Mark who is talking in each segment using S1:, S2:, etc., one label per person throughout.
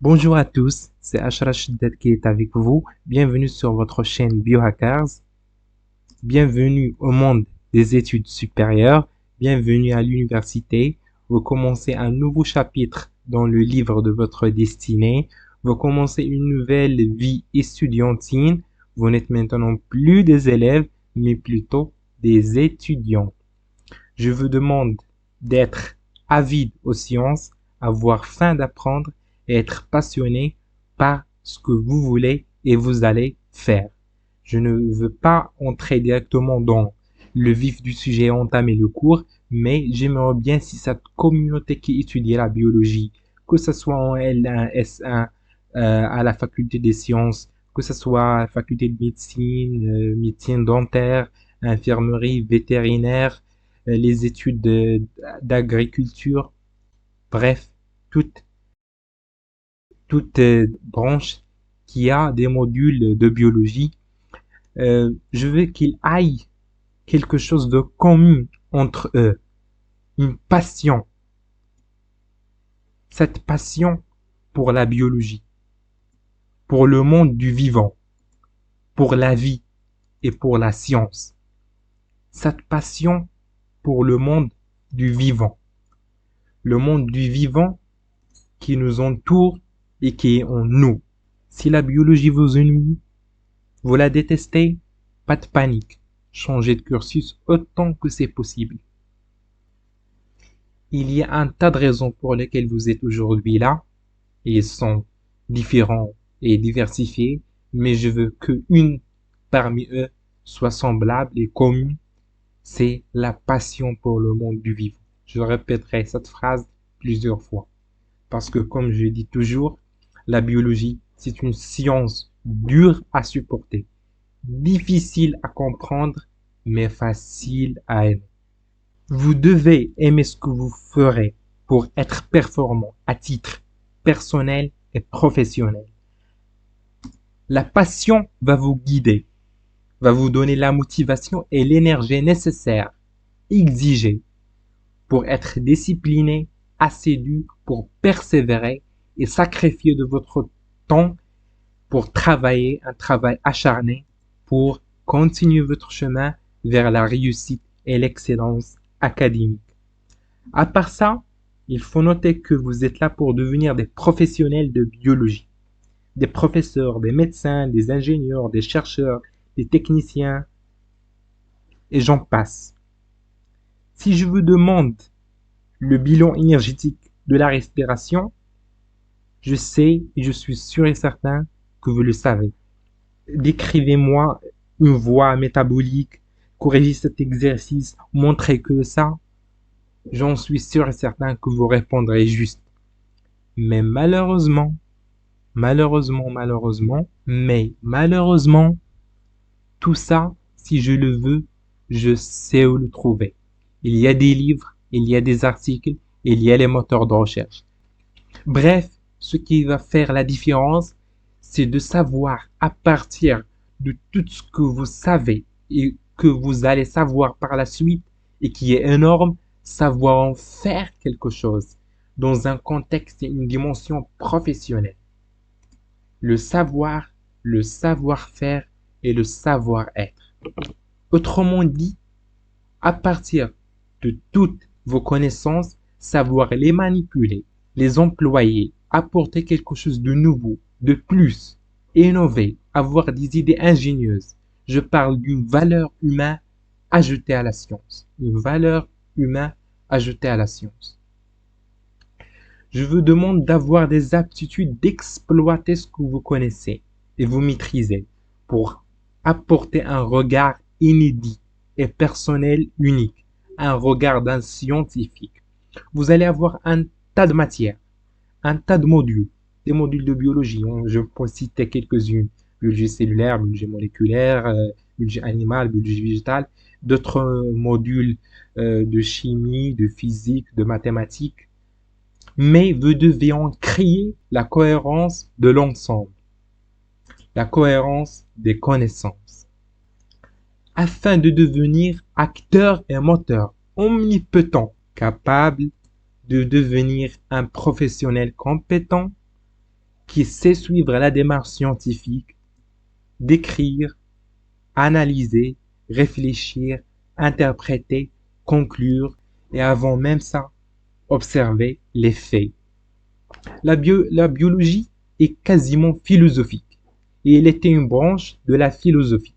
S1: Bonjour à tous, c'est Ashraf Shiddat qui est avec vous. Bienvenue sur votre chaîne Biohackers. Bienvenue au monde des études supérieures. Bienvenue à l'université. Vous commencez un nouveau chapitre dans le livre de votre destinée. Vous commencez une nouvelle vie estudiantine. Vous n'êtes maintenant plus des élèves, mais plutôt des étudiants. Je vous demande d'être avide aux sciences, avoir faim d'apprendre et être passionné par ce que vous voulez et vous allez faire. Je ne veux pas entrer directement dans le vif du sujet et entamer le cours, mais j'aimerais bien si cette communauté qui étudie la biologie, que ce soit en L1, S1, à la faculté des sciences, que ce soit à la faculté de médecine, médecine dentaire, infirmerie, vétérinaire, les études d'agriculture, bref, toute, toute branche qui a des modules de biologie, je veux qu'il aille quelque chose de commun entre eux, une passion, cette passion pour la biologie, pour le monde du vivant, pour la vie et pour la science, cette passion pour le monde du vivant qui nous entoure et qui est en nous. Si la biologie vous ennuie, vous la détestez, pas de panique. Changez de cursus autant que c'est possible. Il y a un tas de raisons pour lesquelles vous êtes aujourd'hui là, et ils sont différents et diversifiés, mais je veux que une parmi eux soit semblable et commune, c'est la passion pour le monde du vivant. Je répéterai cette phrase plusieurs fois. Parce que, comme je dis toujours, la biologie, c'est une science dure à supporter, difficile à comprendre, mais facile à aimer. Vous devez aimer ce que vous ferez pour être performant à titre personnel et professionnel. La passion va vous guider, va vous donner la motivation et l'énergie nécessaires, exigées pour être discipliné, assidu, pour persévérer et sacrifier de votre temps pour travailler un travail acharné pour continuer votre chemin vers la réussite et l'excellence académique. À part ça, il faut noter que vous êtes là pour devenir des professionnels de biologie, des professeurs, des médecins, des ingénieurs, des chercheurs, des techniciens, et j'en passe. Si je vous demande le bilan énergétique de la respiration, je sais et je suis sûr et certain que vous le savez. Décrivez-moi une voie métabolique, corrigez cet exercice, montrez que ça, j'en suis sûr et certain que vous répondrez juste. Mais malheureusement, tout ça, si je le veux, je sais où le trouver. Il y a des livres, il y a des articles, il y a les moteurs de recherche. Bref, ce qui va faire la différence, c'est de savoir à partir de tout ce que vous savez et que vous allez savoir par la suite et qui est énorme, savoir en faire quelque chose dans un contexte et une dimension professionnelle. Le savoir, le savoir-faire et le savoir-être. Autrement dit, à partir de toutes vos connaissances, savoir les manipuler, les employer, apporter quelque chose de nouveau, de plus, innover, avoir des idées ingénieuses. Je parle d'une valeur humaine ajoutée à la science. Une valeur humaine ajoutée à la science. Je vous demande d'avoir des aptitudes d'exploiter ce que vous connaissez et vous maîtrisez pour apporter un regard inédit et personnel unique, un regard d'un scientifique. Vous allez avoir un tas de matières, un tas de modules, des modules de biologie. Je peux citer quelques-unes. Biologie cellulaire, biologie moléculaire, biologie animale, biologie végétale, d'autres modules de chimie, de physique, de mathématiques. Mais vous devez en créer la cohérence de l'ensemble, la cohérence des connaissances, afin de devenir acteur et moteur omnipotent, capable de devenir un professionnel compétent qui sait suivre la démarche scientifique, d'écrire, analyser, réfléchir, interpréter, conclure et avant même ça, observer les faits. La biologie est quasiment philosophique et elle était une branche de la philosophie.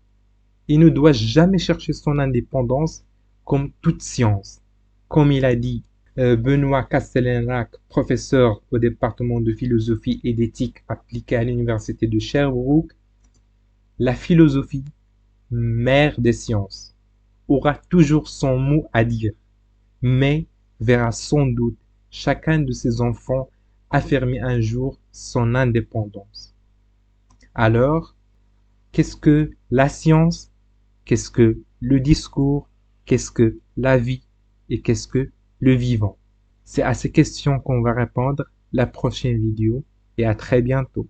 S1: Il ne doit jamais chercher son indépendance comme toute science. Comme il a dit Benoît Castellanac, professeur au département de philosophie et d'éthique appliquée à l'université de Sherbrooke, la philosophie, mère des sciences, aura toujours son mot à dire, mais verra sans doute chacun de ses enfants affirmer un jour son indépendance. Alors, qu'est-ce que la science? Qu'est-ce que le discours? Qu'est-ce que la vie? Et qu'est-ce que le vivant? C'est à ces questions qu'on va répondre la prochaine vidéo et à très bientôt.